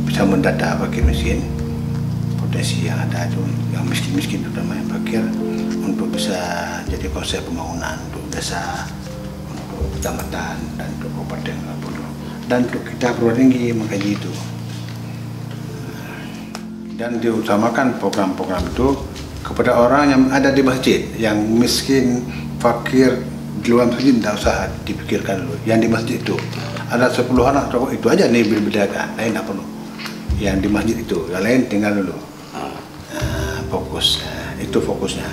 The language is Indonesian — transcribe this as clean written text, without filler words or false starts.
bisa mendata fakir miskin, potensi yang ada itu yang miskin-miskin terutama yang fakir, untuk bisa jadi konsep pembangunan untuk desa, untuk kecamatan dan untuk kabupaten dan untuk kita perguruan tinggi mengkaji itu. Dan diutamakan program-program itu kepada orang yang ada di masjid, yang miskin, fakir di luar masjid tidak usah dipikirkan dulu. Yang di masjid itu ada 10 anak itu aja nih bedakan, lain tidak perlu. Yang di masjid itu, yang lain tinggal dulu. Fokus, itu fokusnya.